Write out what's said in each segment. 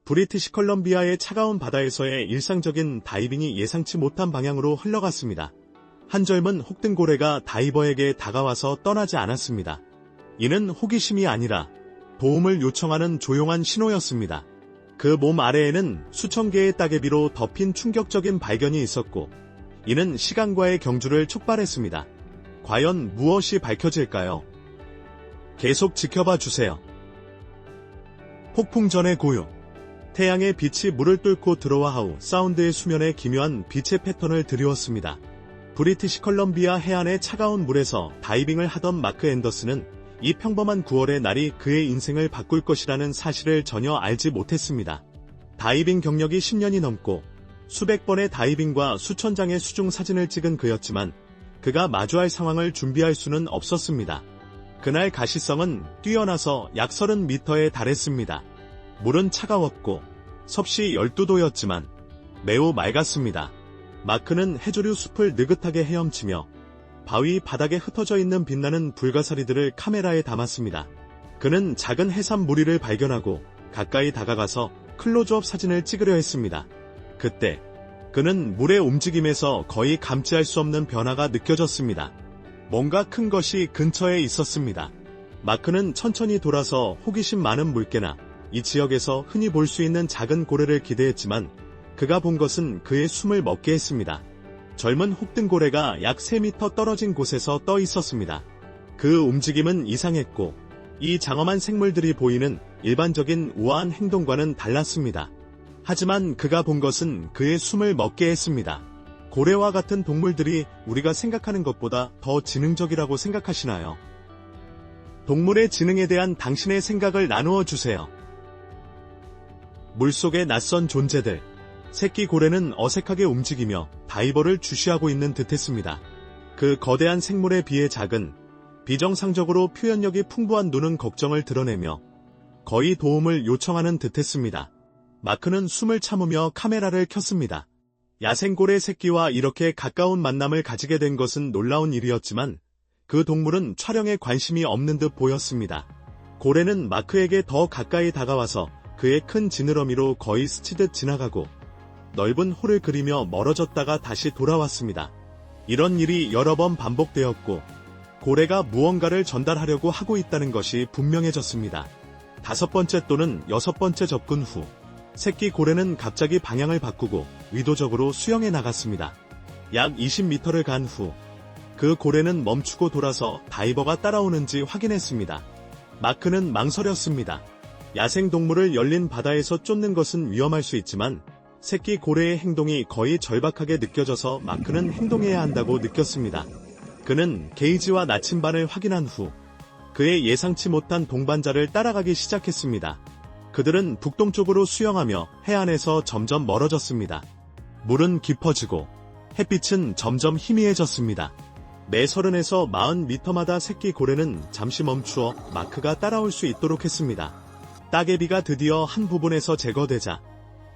브리티시 컬럼비아의 차가운 바다에서의 일상적인 다이빙이 예상치 못한 방향으로 흘러갔습니다. 한 젊은 혹등고래가 다이버에게 다가와서 떠나지 않았습니다. 이는 호기심이 아니라 도움을 요청하는 조용한 신호였습니다. 그 몸 아래에는 수천 개의 따개비로 덮인 충격적인 발견이 있었고, 이는 시간과의 경주를 촉발했습니다. 과연 무엇이 밝혀질까요? 계속 지켜봐 주세요. 폭풍 전의 고요. 태양의 빛이 물을 뚫고 들어와 하우 사운드의 수면에 기묘한 빛의 패턴을 드리웠습니다. 브리티시 컬럼비아 해안의 차가운 물에서 다이빙을 하던 마크 앤더슨은 이 평범한 9월의 날이 그의 인생을 바꿀 것이라는 사실을 전혀 알지 못했습니다. 다이빙 경력이 10년이 넘고 수백 번의 다이빙과 수천 장의 수중 사진을 찍은 그였지만 그가 마주할 상황을 준비할 수는 없었습니다. 그날 가시성은 뛰어나서 약 30m에 달했습니다. 물은 차가웠고 섭씨 12도였지만 매우 맑았습니다. 마크는 해조류 숲을 느긋하게 헤엄치며 바위 바닥에 흩어져 있는 빛나는 불가사리들을 카메라에 담았습니다. 그는 작은 해삼 무리를 발견하고 가까이 다가가서 클로즈업 사진을 찍으려 했습니다. 그때 그는 물의 움직임에서 거의 감지할 수 없는 변화가 느껴졌습니다. 뭔가 큰 것이 근처에 있었습니다. 마크는 천천히 돌아서 호기심 많은 물개나 이 지역에서 흔히 볼 수 있는 작은 고래를 기대했지만 그가 본 것은 그의 숨을 먹게 했습니다. 젊은 혹등고래가 약 3m 떨어진 곳에서 떠 있었습니다. 그 움직임은 이상했고 이 장엄한 생물들이 보이는 일반적인 우아한 행동과는 달랐습니다. 하지만 그가 본 것은 그의 숨을 먹게 했습니다. 고래와 같은 동물들이 우리가 생각하는 것보다 더 지능적이라고 생각하시나요? 동물의 지능에 대한 당신의 생각을 나누어 주세요. 물속의 낯선 존재들. 새끼 고래는 어색하게 움직이며 다이버를 주시하고 있는 듯했습니다. 그 거대한 생물에 비해 작은, 비정상적으로 표현력이 풍부한 눈은 걱정을 드러내며 거의 도움을 요청하는 듯했습니다. 마크는 숨을 참으며 카메라를 켰습니다. 야생고래 새끼와 이렇게 가까운 만남을 가지게 된 것은 놀라운 일이었지만 그 동물은 촬영에 관심이 없는 듯 보였습니다. 고래는 마크에게 더 가까이 다가와서 그의 큰 지느러미로 거의 스치듯 지나가고 넓은 홀을 그리며 멀어졌다가 다시 돌아왔습니다. 이런 일이 여러 번 반복되었고 고래가 무언가를 전달하려고 하고 있다는 것이 분명해졌습니다. 5번째 또는 6번째 접근 후 새끼 고래는 갑자기 방향을 바꾸고 의도적으로 수영해 나갔습니다. 약 20m를 간 후 그 고래는 멈추고 돌아서 다이버가 따라오는지 확인했습니다. 마크는 망설였습니다. 야생동물을 열린 바다에서 쫓는 것은 위험할 수 있지만 새끼 고래의 행동이 거의 절박하게 느껴져서 마크는 행동해야 한다고 느꼈습니다. 그는 게이지와 나침반을 확인한 후 그의 예상치 못한 동반자를 따라가기 시작했습니다. 그들은 북동쪽으로 수영하며 해안에서 점점 멀어졌습니다. 물은 깊어지고 햇빛은 점점 희미해졌습니다. 매 30에서 40m마다 새끼 고래는 잠시 멈추어 마크가 따라올 수 있도록 했습니다. 따개비가 드디어 한 부분에서 제거되자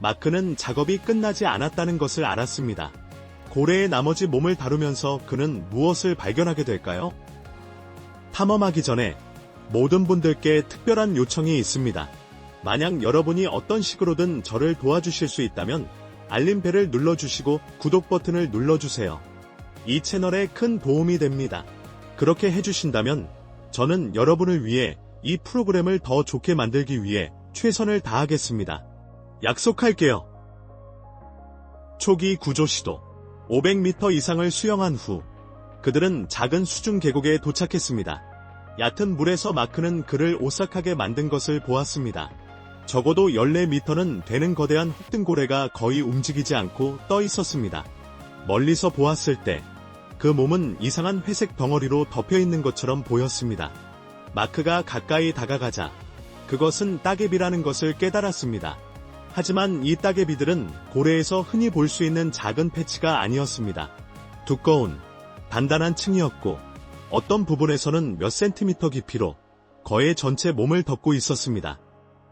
마크는 작업이 끝나지 않았다는 것을 알았습니다. 고래의 나머지 몸을 다루면서 그는 무엇을 발견하게 될까요? 탐험하기 전에 모든 분들께 특별한 요청이 있습니다. 만약 여러분이 어떤 식으로든 저를 도와주실 수 있다면 알림벨을 눌러주시고 구독 버튼을 눌러주세요. 이 채널에 큰 도움이 됩니다. 그렇게 해주신다면 저는 여러분을 위해 이 프로그램을 더 좋게 만들기 위해 최선을 다하겠습니다. 약속할게요. 초기 구조 시도. 500m 이상을 수영한 후 그들은 작은 수중 계곡에 도착했습니다. 얕은 물에서 마크는 그를 오싹하게 만든 것을 보았습니다. 적어도 14m는 되는 거대한 혹등고래가 거의 움직이지 않고 떠 있었습니다. 멀리서 보았을 때 그 몸은 이상한 회색 덩어리로 덮여있는 것처럼 보였습니다. 마크가 가까이 다가가자 그것은 따개비라는 것을 깨달았습니다. 하지만 이 따개비들은 고래에서 흔히 볼 수 있는 작은 패치가 아니었습니다. 두꺼운, 단단한 층이었고 어떤 부분에서는 몇 센티미터 깊이로 거의 전체 몸을 덮고 있었습니다.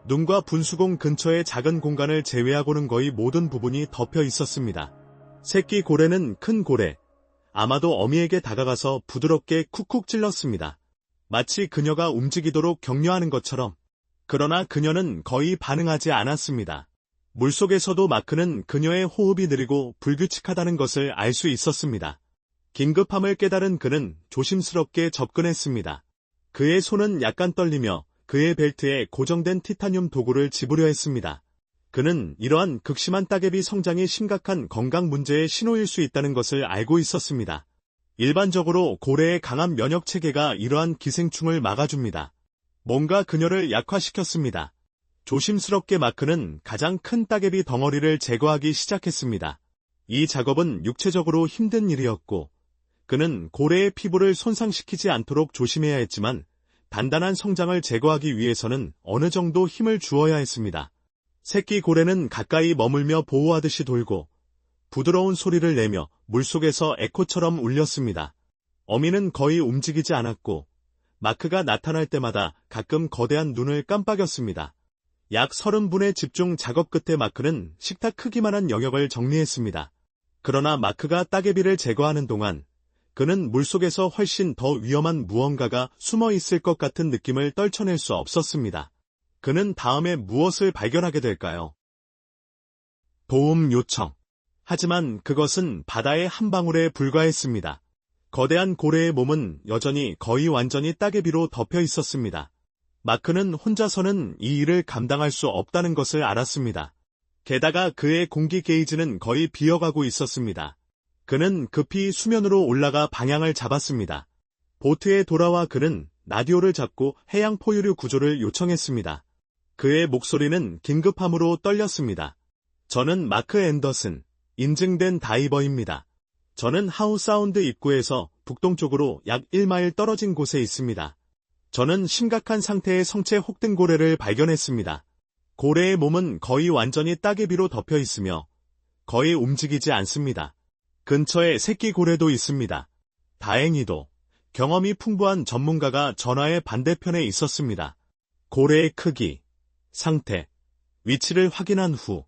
눈과 분수공 근처의 작은 공간을 제외하고는 거의 모든 부분이 덮여 있었습니다. 새끼 고래는 큰 고래, 아마도 어미에게 다가가서 부드럽게 쿡쿡 찔렀습니다. 마치 그녀가 움직이도록 격려하는 것처럼. 그러나 그녀는 거의 반응하지 않았습니다. 물속에서도 마크는 그녀의 호흡이 느리고 불규칙하다는 것을 알 수 있었습니다. 긴급함을 깨달은 그는 조심스럽게 접근했습니다. 그의 손은 약간 떨리며 그의 벨트에 고정된 티타늄 도구를 집으려 했습니다. 그는 이러한 극심한 따개비 성장이 심각한 건강 문제의 신호일 수 있다는 것을 알고 있었습니다. 일반적으로 고래의 강한 면역 체계가 이러한 기생충을 막아줍니다. 뭔가 그녀를 약화시켰습니다. 조심스럽게 마크는 가장 큰 따개비 덩어리를 제거하기 시작했습니다. 이 작업은 육체적으로 힘든 일이었고, 그는 고래의 피부를 손상시키지 않도록 조심해야 했지만, 단단한 성장을 제거하기 위해서는 어느 정도 힘을 주어야 했습니다. 새끼 고래는 가까이 머물며 보호하듯이 돌고, 부드러운 소리를 내며 물속에서 에코처럼 울렸습니다. 어미는 거의 움직이지 않았고, 마크가 나타날 때마다 가끔 거대한 눈을 깜빡였습니다. 약 30분의 집중 작업 끝에 마크는 식탁 크기만한 영역을 정리했습니다. 그러나 마크가 따개비를 제거하는 동안 그는 물속에서 훨씬 더 위험한 무언가가 숨어 있을 것 같은 느낌을 떨쳐낼 수 없었습니다. 그는 다음에 무엇을 발견하게 될까요? 도움 요청. 하지만 그것은 바다의 한 방울에 불과했습니다. 거대한 고래의 몸은 여전히 거의 완전히 따개비로 덮여 있었습니다. 마크는 혼자서는 이 일을 감당할 수 없다는 것을 알았습니다. 게다가 그의 공기 게이지는 거의 비어가고 있었습니다. 그는 급히 수면으로 올라가 방향을 잡았습니다. 보트에 돌아와 그는 라디오를 잡고 해양 포유류 구조를 요청했습니다. 그의 목소리는 긴급함으로 떨렸습니다. 저는 마크 앤더슨, 인증된 다이버입니다. 저는 하우사운드 입구에서 북동쪽으로 약 1마일 떨어진 곳에 있습니다. 저는 심각한 상태의 성체 혹등고래를 발견했습니다. 고래의 몸은 거의 완전히 따개비로 덮여 있으며 거의 움직이지 않습니다. 근처에 새끼 고래도 있습니다. 다행히도 경험이 풍부한 전문가가 전화의 반대편에 있었습니다. 고래의 크기, 상태, 위치를 확인한 후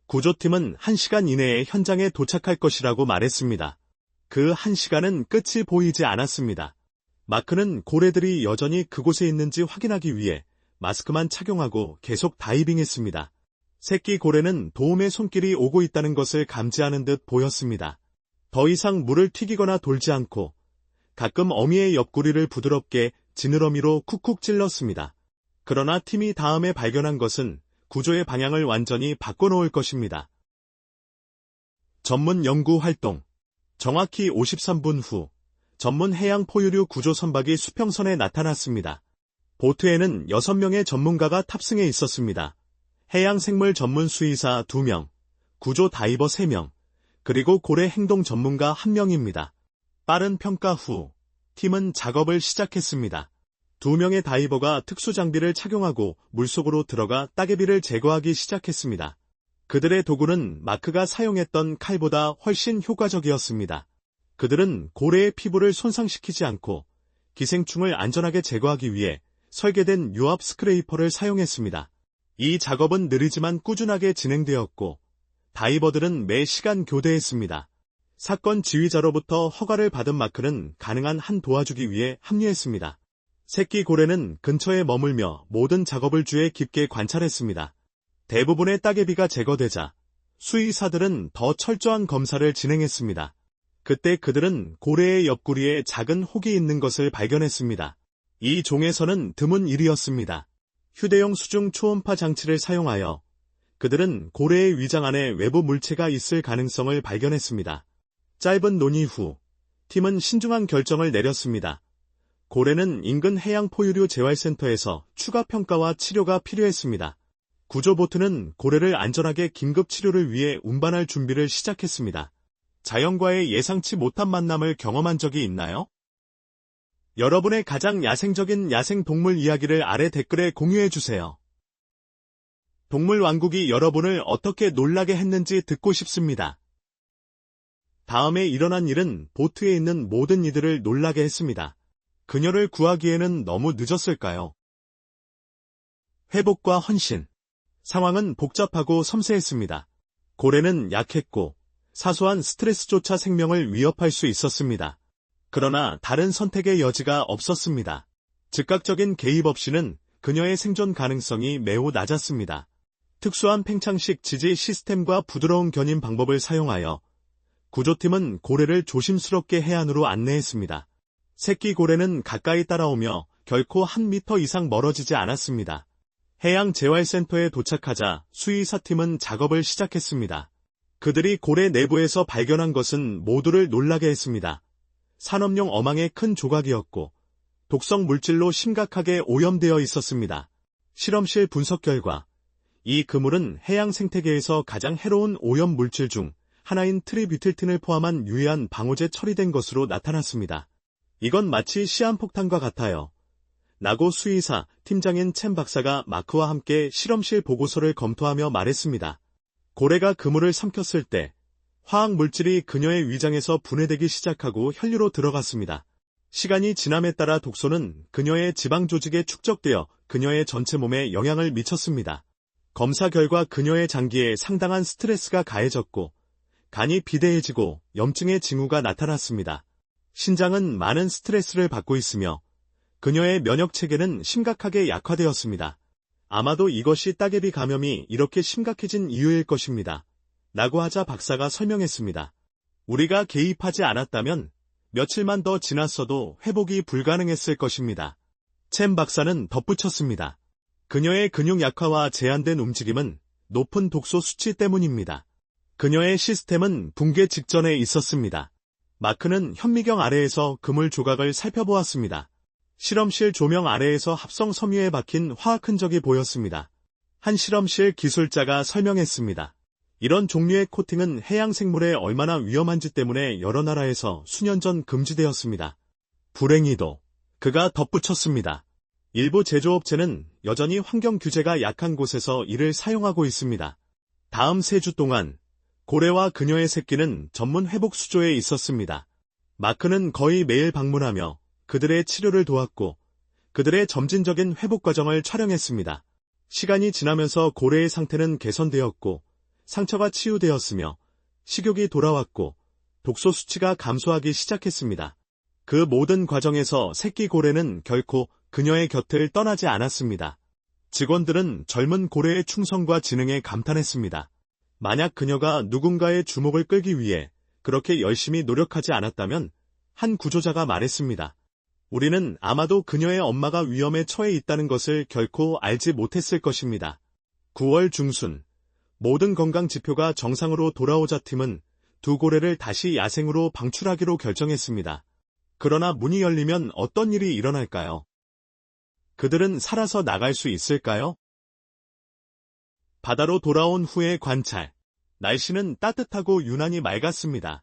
구조팀은 1시간 이내에 현장에 도착할 것이라고 말했습니다. 그 1시간은 끝이 보이지 않았습니다. 마크는 고래들이 여전히 그곳에 있는지 확인하기 위해 마스크만 착용하고 계속 다이빙했습니다. 새끼 고래는 도움의 손길이 오고 있다는 것을 감지하는 듯 보였습니다. 더 이상 물을 튀기거나 돌지 않고 가끔 어미의 옆구리를 부드럽게 지느러미로 쿡쿡 찔렀습니다. 그러나 팀이 다음에 발견한 것은 구조의 방향을 완전히 바꿔놓을 것입니다. 전문 연구 활동. 정확히 53분 후 전문 해양 포유류 구조 선박이 수평선에 나타났습니다. 보트에는 6명의 전문가가 탑승해 있었습니다. 해양 생물 전문 수의사 2명, 구조 다이버 3명, 그리고 고래 행동 전문가 1명입니다. 빠른 평가 후 팀은 작업을 시작했습니다. 2명의 다이버가 특수 장비를 착용하고 물속으로 들어가 따개비를 제거하기 시작했습니다. 그들의 도구는 마크가 사용했던 칼보다 훨씬 효과적이었습니다. 그들은 고래의 피부를 손상시키지 않고 기생충을 안전하게 제거하기 위해 설계된 유압 스크레이퍼를 사용했습니다. 이 작업은 느리지만 꾸준하게 진행되었고 다이버들은 매 시간 교대했습니다. 사건 지휘자로부터 허가를 받은 마크는 가능한 한 도와주기 위해 합류했습니다. 새끼 고래는 근처에 머물며 모든 작업을 주의 깊게 관찰했습니다. 대부분의 따개비가 제거되자 수의사들은 더 철저한 검사를 진행했습니다. 그때 그들은 고래의 옆구리에 작은 혹이 있는 것을 발견했습니다. 이 종에서는 드문 일이었습니다. 휴대용 수중 초음파 장치를 사용하여 그들은 고래의 위장 안에 외부 물체가 있을 가능성을 발견했습니다. 짧은 논의 후 팀은 신중한 결정을 내렸습니다. 고래는 인근 해양 포유류 재활센터에서 추가 평가와 치료가 필요했습니다. 구조보트는 고래를 안전하게 긴급 치료를 위해 운반할 준비를 시작했습니다. 자연과의 예상치 못한 만남을 경험한 적이 있나요? 여러분의 가장 야생적인 야생동물 이야기를 아래 댓글에 공유해주세요. 동물 왕국이 여러분을 어떻게 놀라게 했는지 듣고 싶습니다. 다음에 일어난 일은 보트에 있는 모든 이들을 놀라게 했습니다. 그녀를 구하기에는 너무 늦었을까요? 회복과 헌신. 상황은 복잡하고 섬세했습니다. 고래는 약했고 사소한 스트레스조차 생명을 위협할 수 있었습니다. 그러나 다른 선택의 여지가 없었습니다. 즉각적인 개입 없이는 그녀의 생존 가능성이 매우 낮았습니다. 특수한 팽창식 지지 시스템과 부드러운 견인 방법을 사용하여 구조팀은 고래를 조심스럽게 해안으로 안내했습니다. 새끼 고래는 가까이 따라오며 결코 1m 이상 멀어지지 않았습니다. 해양재활센터에 도착하자 수의사팀은 작업을 시작했습니다. 그들이 고래 내부에서 발견한 것은 모두를 놀라게 했습니다. 산업용 어망의 큰 조각이었고 독성 물질로 심각하게 오염되어 있었습니다. 실험실 분석 결과 이 그물은 해양 생태계에서 가장 해로운 오염 물질 중 하나인 트리뷰틸틴을 포함한 유해한 방호제 처리된 것으로 나타났습니다. 이건 마치 시한폭탄과 같아요. 라고 수의사, 팀장인 챔 박사가 마크와 함께 실험실 보고서를 검토하며 말했습니다. 고래가 그물을 삼켰을 때 화학 물질이 그녀의 위장에서 분해되기 시작하고 혈류로 들어갔습니다. 시간이 지남에 따라 독소는 그녀의 지방 조직에 축적되어 그녀의 전체 몸에 영향을 미쳤습니다. 검사 결과 그녀의 장기에 상당한 스트레스가 가해졌고 간이 비대해지고 염증의 징후가 나타났습니다. 신장은 많은 스트레스를 받고 있으며 그녀의 면역체계는 심각하게 약화되었습니다. 아마도 이것이 따개비 감염이 이렇게 심각해진 이유일 것입니다. 라고 하자 박사가 설명했습니다. 우리가 개입하지 않았다면 며칠만 더 지났어도 회복이 불가능했을 것입니다. 챔 박사는 덧붙였습니다. 그녀의 근육 약화와 제한된 움직임은 높은 독소 수치 때문입니다. 그녀의 시스템은 붕괴 직전에 있었습니다. 마크는 현미경 아래에서 그물 조각을 살펴보았습니다. 실험실 조명 아래에서 합성 섬유에 박힌 화학 흔적이 보였습니다. 한 실험실 기술자가 설명했습니다. 이런 종류의 코팅은 해양 생물에 얼마나 위험한지 때문에 여러 나라에서 수년 전 금지되었습니다. 불행히도 그가 덧붙였습니다. 일부 제조업체는 여전히 환경 규제가 약한 곳에서 이를 사용하고 있습니다. 다음 3주 동안 고래와 그녀의 새끼는 전문 회복 수조에 있었습니다. 마크는 거의 매일 방문하며 그들의 치료를 도왔고 그들의 점진적인 회복 과정을 촬영했습니다. 시간이 지나면서 고래의 상태는 개선되었고 상처가 치유되었으며 식욕이 돌아왔고 독소 수치가 감소하기 시작했습니다. 그 모든 과정에서 새끼 고래는 결코 그녀의 곁을 떠나지 않았습니다. 직원들은 젊은 고래의 충성과 지능에 감탄했습니다. 만약 그녀가 누군가의 주목을 끌기 위해 그렇게 열심히 노력하지 않았다면 한 구조자가 말했습니다. 우리는 아마도 그녀의 엄마가 위험에 처해 있다는 것을 결코 알지 못했을 것입니다. 9월 중순 모든 건강 지표가 정상으로 돌아오자 팀은 두 고래를 다시 야생으로 방출하기로 결정했습니다. 그러나 문이 열리면 어떤 일이 일어날까요? 그들은 살아서 나갈 수 있을까요? 바다로 돌아온 후의 관찰. 날씨는 따뜻하고 유난히 맑았습니다.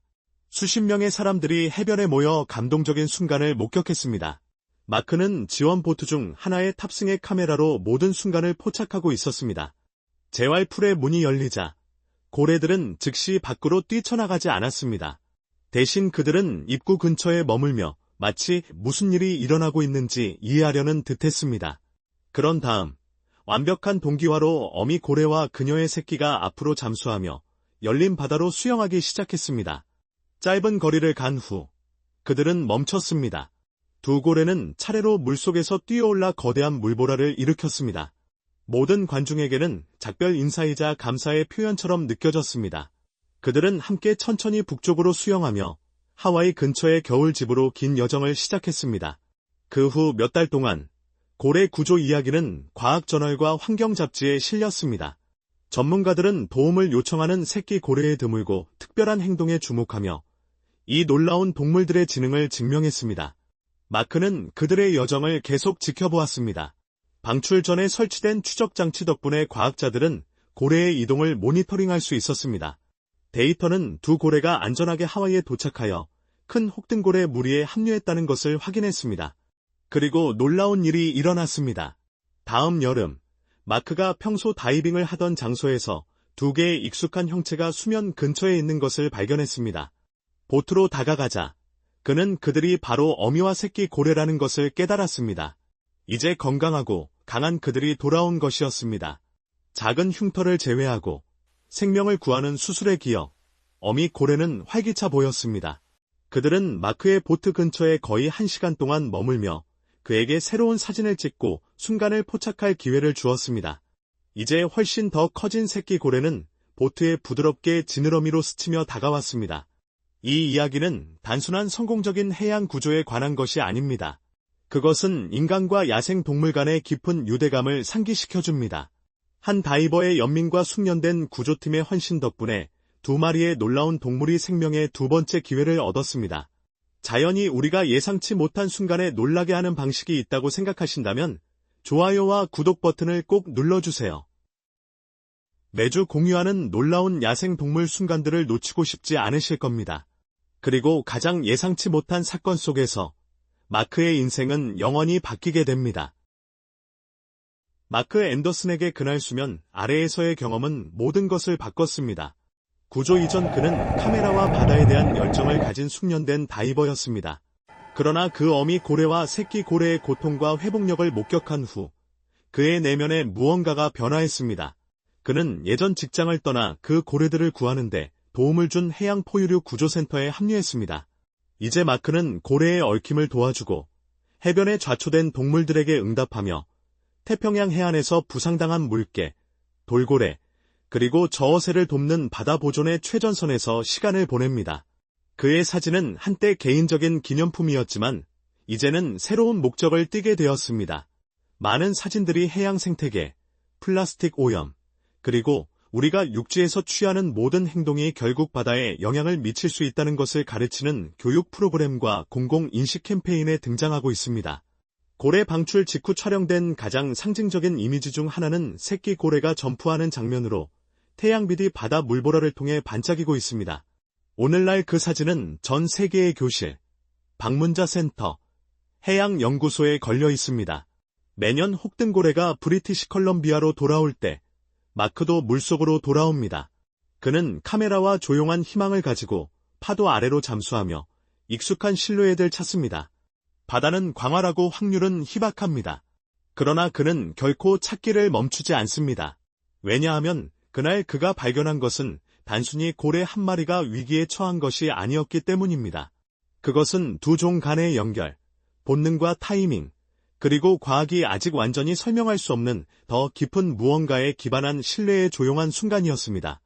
수십 명의 사람들이 해변에 모여 감동적인 순간을 목격했습니다. 마크는 지원 보트 중 하나의 탑승의 카메라로 모든 순간을 포착하고 있었습니다. 재활풀의 문이 열리자 고래들은 즉시 밖으로 뛰쳐나가지 않았습니다. 대신 그들은 입구 근처에 머물며 마치 무슨 일이 일어나고 있는지 이해하려는 듯했습니다. 그런 다음 완벽한 동기화로 어미 고래와 그녀의 새끼가 앞으로 잠수하며 열린 바다로 수영하기 시작했습니다. 짧은 거리를 간 후 그들은 멈췄습니다. 두 고래는 차례로 물속에서 뛰어올라 거대한 물보라를 일으켰습니다. 모든 관중에게는 작별 인사이자 감사의 표현처럼 느껴졌습니다. 그들은 함께 천천히 북쪽으로 수영하며 하와이 근처의 겨울집으로 긴 여정을 시작했습니다. 그 후 몇 달 동안 고래 구조 이야기는 과학저널과 환경잡지에 실렸습니다. 전문가들은 도움을 요청하는 새끼 고래에 드물고 특별한 행동에 주목하며 이 놀라운 동물들의 지능을 증명했습니다. 마크는 그들의 여정을 계속 지켜보았습니다. 방출 전에 설치된 추적장치 덕분에 과학자들은 고래의 이동을 모니터링할 수 있었습니다. 데이터는 두 고래가 안전하게 하와이에 도착하여 큰 혹등고래 무리에 합류했다는 것을 확인했습니다. 그리고 놀라운 일이 일어났습니다. 다음 여름, 마크가 평소 다이빙을 하던 장소에서 두 개의 익숙한 형체가 수면 근처에 있는 것을 발견했습니다. 보트로 다가가자 그는 그들이 바로 어미와 새끼 고래라는 것을 깨달았습니다. 이제 건강하고 강한 그들이 돌아온 것이었습니다. 작은 흉터를 제외하고 생명을 구하는 수술에 기여 어미 고래는 활기차 보였습니다. 그들은 마크의 보트 근처에 거의 1시간 동안 머물며 그에게 새로운 사진을 찍고 순간을 포착할 기회를 주었습니다. 이제 훨씬 더 커진 새끼 고래는 보트에 부드럽게 지느러미로 스치며 다가왔습니다. 이 이야기는 단순한 성공적인 해양 구조에 관한 것이 아닙니다. 그것은 인간과 야생 동물 간의 깊은 유대감을 상기시켜줍니다. 한 다이버의 연민과 숙련된 구조팀의 헌신 덕분에 두 마리의 놀라운 동물이 생명의 두 번째 기회를 얻었습니다. 자연이 우리가 예상치 못한 순간에 놀라게 하는 방식이 있다고 생각하신다면 좋아요와 구독 버튼을 꼭 눌러주세요. 매주 공유하는 놀라운 야생 동물 순간들을 놓치고 싶지 않으실 겁니다. 그리고 가장 예상치 못한 사건 속에서 마크의 인생은 영원히 바뀌게 됩니다. 마크 앤더슨에게 그날 수면 아래에서의 경험은 모든 것을 바꿨습니다. 구조 이전 그는 카메라와 바다에 대한 열정을 가진 숙련된 다이버였습니다. 그러나 그 어미 고래와 새끼 고래의 고통과 회복력을 목격한 후 그의 내면에 무언가가 변화했습니다. 그는 예전 직장을 떠나 그 고래들을 구하는데 도움을 준 해양 포유류 구조센터에 합류했습니다. 이제 마크는 고래의 얽힘을 도와주고 해변에 좌초된 동물들에게 응답하며 태평양 해안에서 부상당한 물개, 돌고래, 그리고 저어새를 돕는 바다 보존의 최전선에서 시간을 보냅니다. 그의 사진은 한때 개인적인 기념품이었지만 이제는 새로운 목적을 띠게 되었습니다. 많은 사진들이 해양 생태계, 플라스틱 오염, 그리고 우리가 육지에서 취하는 모든 행동이 결국 바다에 영향을 미칠 수 있다는 것을 가르치는 교육 프로그램과 공공인식 캠페인에 등장하고 있습니다. 고래 방출 직후 촬영된 가장 상징적인 이미지 중 하나는 새끼 고래가 점프하는 장면으로 태양빛이 바다 물보라를 통해 반짝이고 있습니다. 오늘날 그 사진은 전 세계의 교실, 방문자 센터, 해양연구소에 걸려 있습니다. 매년 혹등고래가 브리티시 컬럼비아로 돌아올 때 마크도 물속으로 돌아옵니다. 그는 카메라와 조용한 희망을 가지고 파도 아래로 잠수하며 익숙한 실루엣을 찾습니다. 바다는 광활하고 확률은 희박합니다. 그러나 그는 결코 찾기를 멈추지 않습니다. 왜냐하면 그날 그가 발견한 것은 단순히 고래 한 마리가 위기에 처한 것이 아니었기 때문입니다. 그것은 두 종 간의 연결, 본능과 타이밍, 그리고 과학이 아직 완전히 설명할 수 없는 더 깊은 무언가에 기반한 신뢰의 조용한 순간이었습니다.